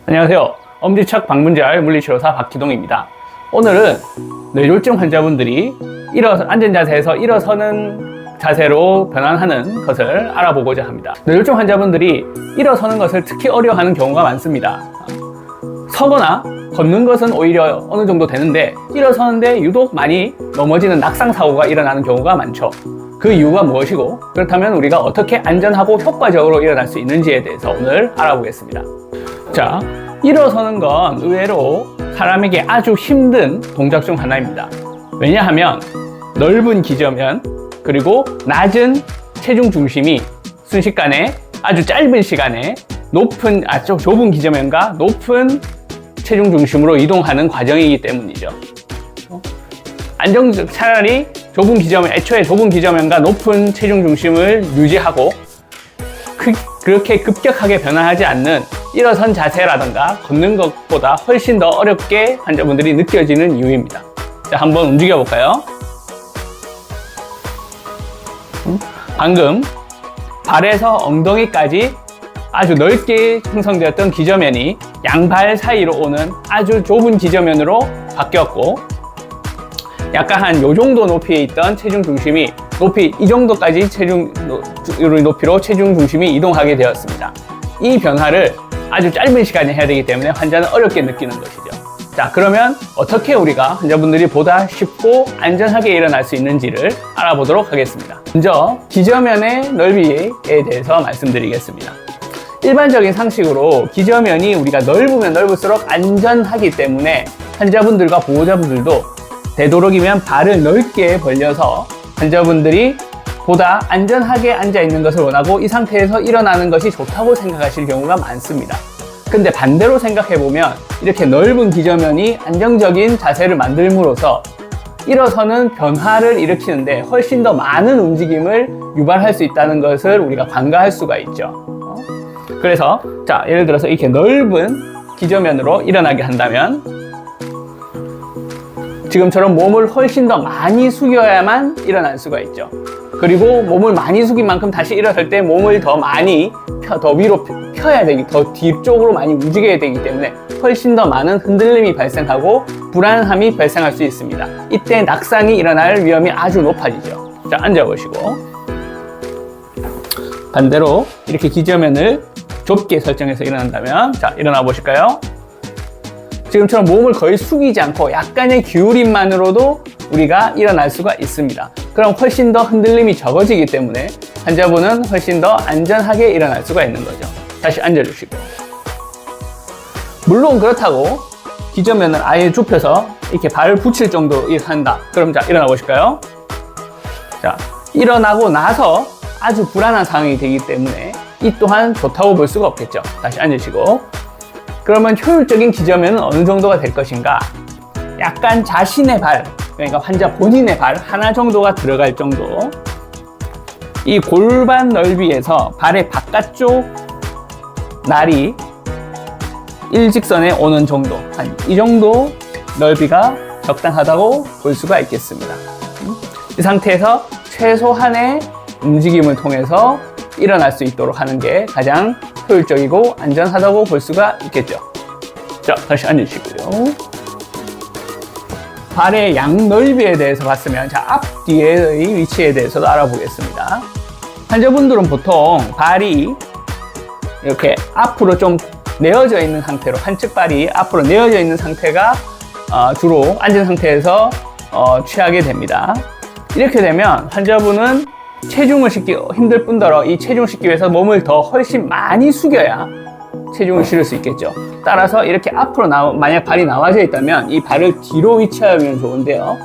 안녕하세요. 엄지척 방문절 물리치료사 박기동입니다. 오늘은 뇌졸중 환자분들이 앉은 자세에서 일어서는 자세로 변환하는 것을 알아보고자 합니다. 뇌졸중 환자분들이 일어서는 것을 특히 어려워하는 경우가 많습니다. 서거나 걷는 것은 오히려 어느 정도 되는데 일어서는데 유독 많이 넘어지는 낙상사고가 일어나는 경우가 많죠. 그 이유가 무엇이고, 그렇다면 우리가 어떻게 안전하고 효과적으로 일어날 수 있는지에 대해서 오늘 알아보겠습니다. 자, 일어서는 건 의외로 사람에게 아주 힘든 동작 중 하나입니다. 왜냐하면 넓은 기저면 그리고 낮은 체중 중심이 순식간에 아주 짧은 시간에 좁은 기저면과 높은 체중 중심으로 이동하는 과정이기 때문이죠. 차라리 애초에 좁은 기저면과 높은 체중 중심을 유지하고 그렇게 급격하게 변화하지 않는 일어선 자세라든가 걷는 것보다 훨씬 더 어렵게 환자분들이 느껴지는 이유입니다. 자, 한번 움직여 볼까요? 방금 발에서 엉덩이까지 아주 넓게 형성되었던 기저면이 양발 사이로 오는 아주 좁은 기저면으로 바뀌었고, 약간 한 요 정도 높이에 있던 체중 중심이 이 정도까지 높이로 체중 중심이 이동하게 되었습니다. 이 변화를 아주 짧은 시간에 해야 되기 때문에 환자는 어렵게 느끼는 것이죠. 자, 그러면 어떻게 우리가 환자분들이 보다 쉽고 안전하게 일어날 수 있는지를 알아보도록 하겠습니다. 먼저 기저면의 넓이에 대해서 말씀드리겠습니다. 일반적인 상식으로 기저면이 우리가 넓으면 넓을수록 안전하기 때문에 환자분들과 보호자분들도 되도록이면 발을 넓게 벌려서 환자분들이 보다 안전하게 앉아 있는 것을 원하고 이 상태에서 일어나는 것이 좋다고 생각하실 경우가 많습니다. 근데 반대로 생각해보면 이렇게 넓은 기저면이 안정적인 자세를 만들므로써 일어서는 변화를 일으키는데 훨씬 더 많은 움직임을 유발할 수 있다는 것을 우리가 간과할 수가 있죠. 그래서 자, 예를 들어서 이렇게 넓은 기저면으로 일어나게 한다면 지금처럼 몸을 훨씬 더 많이 숙여야만 일어날 수가 있죠. 그리고 몸을 많이 숙인 만큼 다시 일어설 때 몸을 더 위로 펴야 더 뒤쪽으로 많이 움직여야 되기 때문에 훨씬 더 많은 흔들림이 발생하고 불안함이 발생할 수 있습니다. 이때 낙상이 일어날 위험이 아주 높아지죠. 자, 앉아보시고 반대로 이렇게 기저면을 좁게 설정해서 일어난다면, 자, 일어나 보실까요? 지금처럼 몸을 거의 숙이지 않고 약간의 기울임만으로도 우리가 일어날 수가 있습니다. 그럼 훨씬 더 흔들림이 적어지기 때문에 환자분은 훨씬 더 안전하게 일어날 수가 있는 거죠. 다시 앉아주시고. 물론 그렇다고 기저면을 아예 좁혀서 이렇게 발을 붙일 정도로 한다. 그럼 자, 일어나 보실까요? 자, 일어나고 나서 아주 불안한 상황이 되기 때문에 이 또한 좋다고 볼 수가 없겠죠. 다시 앉으시고. 그러면 효율적인 기저면은 어느 정도가 될 것인가? 약간 자신의 발, 그러니까 환자 본인의 발 하나 정도가 들어갈 정도, 이 골반 넓이에서 발의 바깥쪽 날이 일직선에 오는 정도, 이 정도 넓이가 적당하다고 볼 수가 있겠습니다. 이 상태에서 최소한의 움직임을 통해서 일어날 수 있도록 하는 게 가장 효율적이고 안전하다고 볼 수가 있겠죠. 자, 다시 앉으시고요. 발의 양 넓이에 대해서 봤으면, 자, 앞뒤의 위치에 대해서도 알아보겠습니다. 환자분들은 보통 발이 이렇게 앞으로 좀 내어져 있는 상태로, 한측 발이 앞으로 내어져 있는 상태가 주로 앉은 상태에서 취하게 됩니다. 이렇게 되면 환자분은 체중을 싣기 힘들 뿐더러 이 체중을 싣기 위해서 몸을 훨씬 많이 숙여야 체중을 실을 수 있겠죠. 따라서 이렇게 앞으로 만약 발이 나와져 있다면 이 발을 뒤로 위치하면 좋은데요.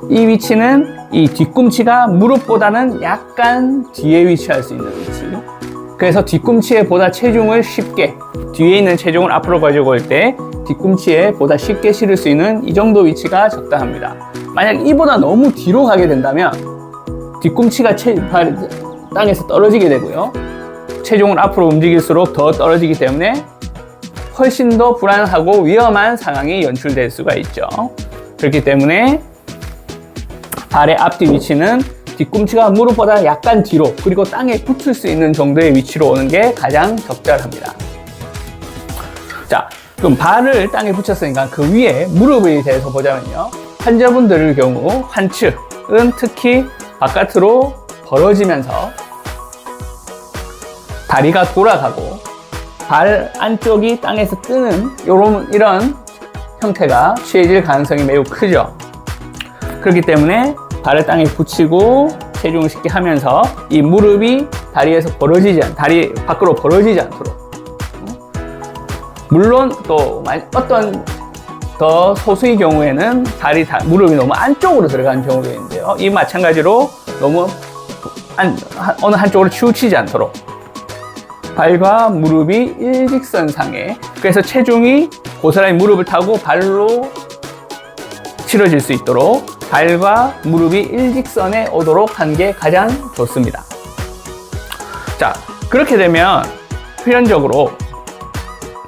이 위치는 이 뒤꿈치가 무릎보다는 약간 뒤에 위치할 수 있는 위치. 그래서 뒤꿈치에 보다 체중을 쉽게, 뒤에 있는 체중을 앞으로 가지고 올 때 뒤꿈치에 보다 쉽게 실을 수 있는 이 정도 위치가 적당합니다. 만약 이보다 너무 뒤로 가게 된다면 뒤꿈치가 땅에서 떨어지게 되고요. 체중을 앞으로 움직일수록 더 떨어지기 때문에 훨씬 더 불안하고 위험한 상황이 연출될 수가 있죠. 그렇기 때문에 발의 앞뒤 위치는 뒤꿈치가 무릎보다 약간 뒤로, 그리고 땅에 붙을 수 있는 정도의 위치로 오는 게 가장 적절합니다. 자, 그럼 발을 땅에 붙였으니까 그 위에 무릎에 대해서 보자면요. 환자분들의 경우 환측은 특히 바깥으로 벌어지면서 다리가 돌아가고 발 안쪽이 땅에서 뜨는 이런 형태가 취해질 가능성이 매우 크죠. 그렇기 때문에 발을 땅에 붙이고 체중을 쉽게 하면서 이 무릎이 다리 밖으로 벌어지지 않도록. 물론 또 어떤 더 소수의 경우에는 무릎이 너무 안쪽으로 들어가는 경우도 있는데요. 이 마찬가지로 너무 어느 한쪽으로 치우치지 않도록 발과 무릎이 일직선상에, 그래서 체중이 고스란히 무릎을 타고 발로 치러질 수 있도록 발과 무릎이 일직선에 오도록 하는 게 가장 좋습니다. 자, 그렇게 되면 필연적으로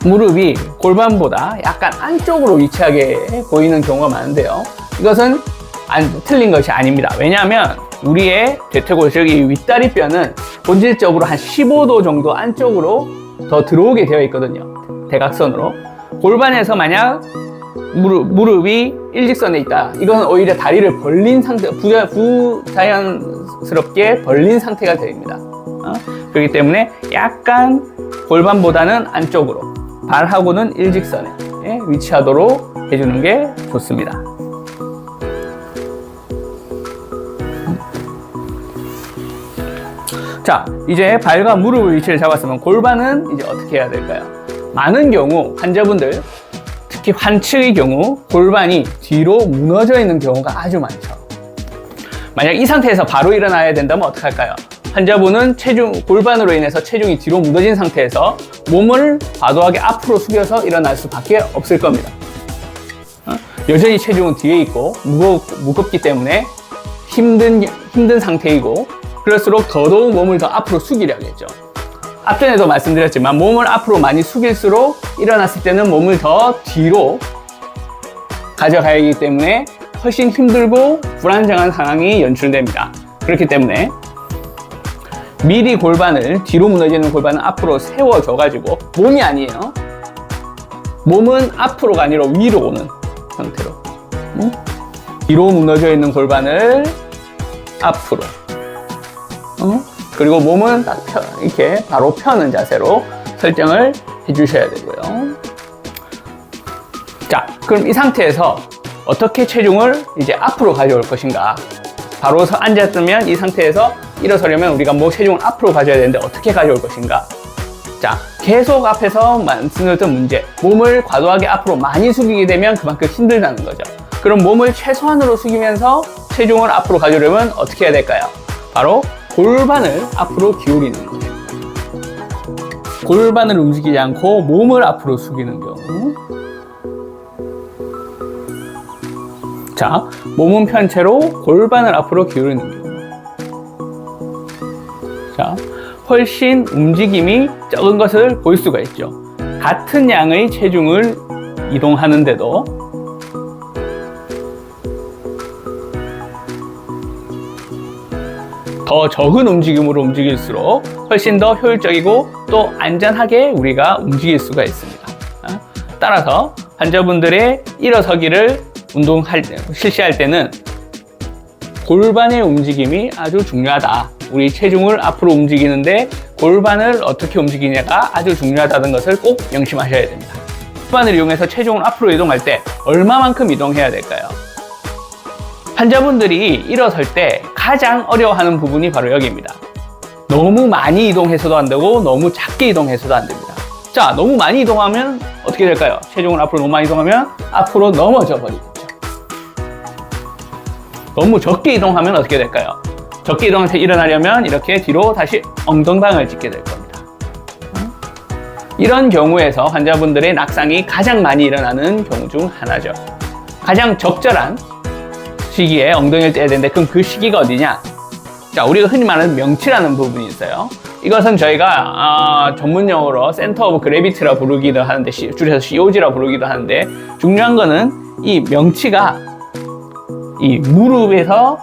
무릎이 골반보다 약간 안쪽으로 위치하게 보이는 경우가 많은데요. 이것은 틀린 것이 아닙니다. 왜냐하면 우리의 대퇴골, 즉 이 윗다리뼈는 본질적으로 한 15도 정도 안쪽으로 더 들어오게 되어 있거든요. 대각선으로. 골반에서 만약 무릎이 일직선에 있다. 이건 오히려 다리를 벌린 상태, 부자연스럽게 벌린 상태가 됩니다. 그렇기 때문에 약간 골반보다는 안쪽으로, 발하고는 일직선에 위치하도록 해주는 게 좋습니다. 자, 이제 발과 무릎의 위치를 잡았으면 골반은 이제 어떻게 해야 될까요? 많은 경우 환자분들, 특히 환측의 경우 골반이 뒤로 무너져 있는 경우가 아주 많죠. 만약 이 상태에서 바로 일어나야 된다면 어떻게 할까요? 환자분은 골반으로 인해서 체중이 뒤로 무너진 상태에서 몸을 과도하게 앞으로 숙여서 일어날 수밖에 없을 겁니다. 여전히 체중은 뒤에 있고 무겁기 때문에 힘든 상태이고, 그럴수록 더더욱 몸을 더 앞으로 숙이려겠죠. 앞전에도 말씀드렸지만 몸을 앞으로 많이 숙일수록 일어났을 때는 몸을 더 뒤로 가져가야 하기 때문에 훨씬 힘들고 불안정한 상황이 연출됩니다. 그렇기 때문에 미리 뒤로 무너지는 골반을 앞으로 세워줘가지고, 몸이 아니에요. 몸은 앞으로가 아니라 위로 오는 상태로. 뒤로 무너져 있는 골반을 앞으로. 그리고 몸은 딱 이렇게 바로 펴는 자세로 설정을 해주셔야 되고요. 자, 그럼 이 상태에서 어떻게 체중을 이제 앞으로 가져올 것인가? 바로 앉았으면 이 상태에서 일어서려면 우리가 체중을 앞으로 가져야 되는데 어떻게 가져올 것인가? 자, 계속 앞에서 말씀드렸던 문제, 몸을 과도하게 앞으로 많이 숙이게 되면 그만큼 힘들다는 거죠. 그럼 몸을 최소한으로 숙이면서 체중을 앞으로 가져오려면 어떻게 해야 될까요? 바로 골반을 앞으로 기울이는 거예요. 골반을 움직이지 않고 몸을 앞으로 숙이는 경우. 자, 몸은 편 채로 골반을 앞으로 기울이는 경우. 자, 훨씬 움직임이 적은 것을 볼 수가 있죠. 같은 양의 체중을 이동하는데도 더 적은 움직임으로 움직일수록 훨씬 더 효율적이고 또 안전하게 우리가 움직일 수가 있습니다. 따라서 환자분들의 일어서기를 실시할 때는 골반의 움직임이 아주 중요하다. 우리 체중을 앞으로 움직이는데 골반을 어떻게 움직이냐가 아주 중요하다는 것을 꼭 명심하셔야 됩니다. 골반을 이용해서 체중을 앞으로 이동할 때 얼마만큼 이동해야 될까요? 환자분들이 일어설 때 가장 어려워하는 부분이 바로 여기입니다. 너무 많이 이동해서도 안 되고 너무 작게 이동해서도 안 됩니다. 자, 너무 많이 이동하면 어떻게 될까요? 체중을 앞으로 너무 많이 이동하면 앞으로 넘어져 버리겠죠. 너무 적게 이동하면 어떻게 될까요? 적게 이동해서 일어나려면 이렇게 뒤로 다시 엉덩방을 짚게 될 겁니다. 이런 경우에서 환자분들의 낙상이 가장 많이 일어나는 경우 중 하나죠. 가장 적절한 시기에 엉덩이를 떼야 되는데, 그럼 그 시기가 어디냐? 자, 우리가 흔히 말하는 명치라는 부분이 있어요. 이것은 저희가 전문용어로 센터 오브 그래비티라 부르기도 하는데, 줄여서 COG라 부르기도 하는데, 중요한 거는 이 명치가 이 무릎에서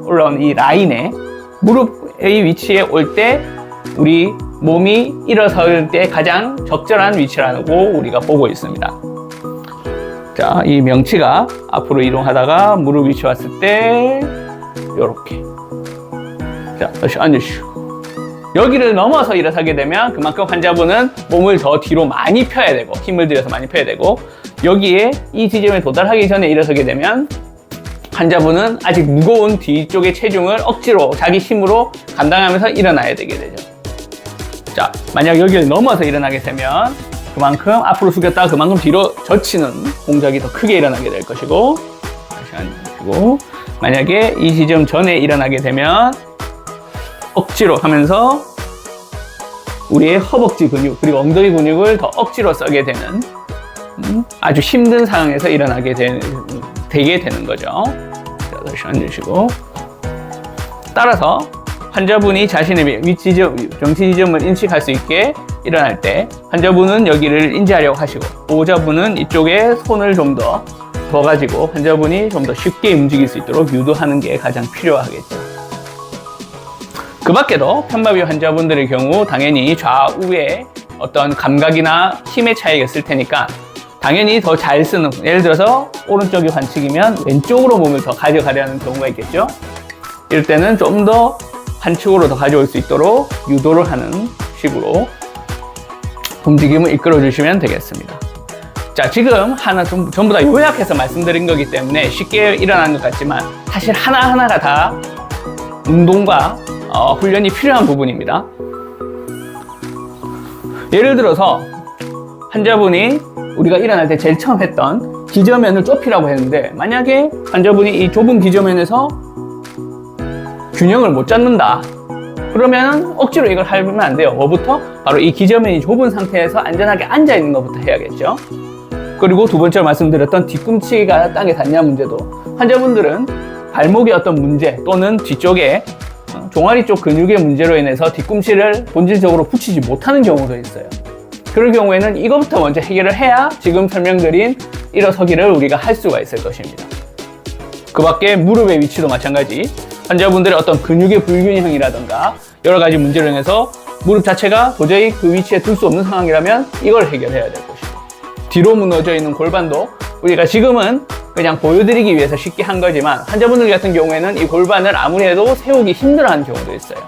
올라온 이 라인에, 무릎의 위치에 올 때 우리 몸이 일어설 때 가장 적절한 위치라고 우리가 보고 있습니다. 자, 이 명치가 앞으로 이동하다가 무릎 위치 왔을 때 요렇게. 자, 다시 앉으시고. 여기를 넘어서 일어서게 되면 그만큼 환자분은 몸을 더 뒤로 많이 펴야 되고 힘을 들여서 많이 펴야 되고, 여기에 이 지점에 도달하기 전에 일어서게 되면 환자분은 아직 무거운 뒤쪽의 체중을 억지로 자기 힘으로 감당하면서 일어나야 되게 되죠. 자, 만약 여기를 넘어서 일어나게 되면 그만큼 앞으로 숙였다가 그만큼 뒤로 젖히는 동작이 더 크게 일어나게 될 것이고, 다시 앉으시고, 만약에 이 지점 전에 일어나게 되면 억지로 하면서 우리의 허벅지 근육 그리고 엉덩이 근육을 더 억지로 쓰게 되는 아주 힘든 상황에서 일어나게 되게 되는 거죠. 자, 다시 앉으시고, 따라서 환자분이 자신의 정치 지점을 인식할 수 있게 일어날 때 환자분은 여기를 인지하려고 하시고, 보호자분은 이쪽에 손을 좀 더 가지고 환자분이 좀 더 쉽게 움직일 수 있도록 유도하는 게 가장 필요하겠죠. 그 밖에도 편마비 환자분들의 경우 당연히 좌우에 어떤 감각이나 힘의 차이가 있을 테니까 당연히 더 잘 쓰는, 예를 들어서 오른쪽이 관측이면 왼쪽으로 몸을 더 가져가려는 경우가 있겠죠. 이럴 때는 좀 더 한측으로 더 가져올 수 있도록 유도를 하는 식으로 움직임을 이끌어 주시면 되겠습니다. 자, 지금 하나 전부 다 요약해서 말씀드린 거기 때문에 쉽게 일어나는 것 같지만 사실 하나하나가 다 운동과 훈련이 필요한 부분입니다. 예를 들어서 환자분이 우리가 일어날 때 제일 처음 했던 기저면을 좁히라고 했는데, 만약에 환자분이 이 좁은 기저면에서 균형을 못 잡는다, 그러면 억지로 이걸 하면 안 돼요. 뭐부터? 바로 이 기저면이 좁은 상태에서 안전하게 앉아 있는 것부터 해야겠죠. 그리고 두 번째로 말씀드렸던 뒤꿈치가 땅에 닿냐 문제도, 환자분들은 발목의 어떤 문제 또는 뒤쪽에 종아리 쪽 근육의 문제로 인해서 뒤꿈치를 본질적으로 붙이지 못하는 경우도 있어요. 그럴 경우에는 이것부터 먼저 해결을 해야 지금 설명드린 일어서기를 우리가 할 수가 있을 것입니다. 그 밖에 무릎의 위치도 마찬가지, 환자분들의 어떤 근육의 불균형이라든가 여러 가지 문제로 인해서 무릎 자체가 도저히 그 위치에 둘 수 없는 상황이라면 이걸 해결해야 될 것이고, 뒤로 무너져 있는 골반도 우리가 지금은 그냥 보여드리기 위해서 쉽게 한 거지만 환자분들 같은 경우에는 이 골반을 아무리 해도 세우기 힘들어하는 경우도 있어요.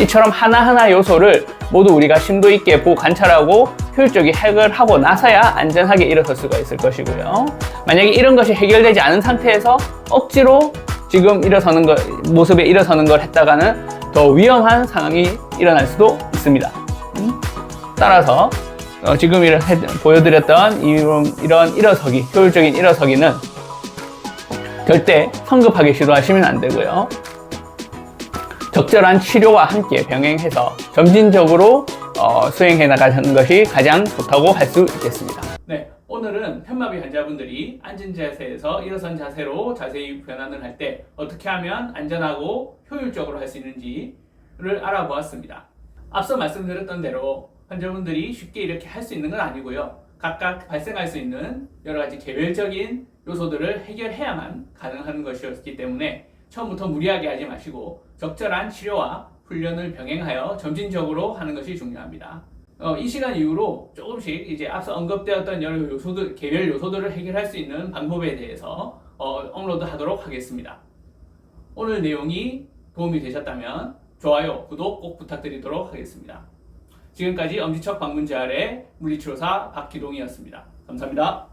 이처럼 하나하나 요소를 모두 우리가 심도 있게 보고 관찰하고 효율적인 해결하고 나서야 안전하게 일어설 수가 있을 것이고요. 만약에 이런 것이 해결되지 않은 상태에서 억지로 지금 모습에 일어서는 걸 했다가는 더 위험한 상황이 일어날 수도 있습니다. 따라서 지금 보여드렸던 이런 일어서기, 효율적인 일어서기는 절대 성급하게 시도하시면 안 되고요. 적절한 치료와 함께 병행해서 점진적으로 수행해 나가는 것이 가장 좋다고 할 수 있겠습니다. 네, 오늘은 편마비 환자분들이 앉은 자세에서 일어선 자세로 자세히 변환을 할 때 어떻게 하면 안전하고 효율적으로 할 수 있는지를 알아보았습니다. 앞서 말씀드렸던 대로 환자분들이 쉽게 이렇게 할 수 있는 건 아니고요. 각각 발생할 수 있는 여러 가지 개별적인 요소들을 해결해야만 가능한 것이었기 때문에 처음부터 무리하게 하지 마시고 적절한 치료와 훈련을 병행하여 점진적으로 하는 것이 중요합니다. 이 시간 이후로 조금씩 이제 앞서 언급되었던 여러 요소들, 개별 요소들을 해결할 수 있는 방법에 대해서 업로드하도록 하겠습니다. 오늘 내용이 도움이 되셨다면 좋아요, 구독 꼭 부탁드리도록 하겠습니다. 지금까지 엄지척 방문제알의 물리치료사 박기동이었습니다. 감사합니다.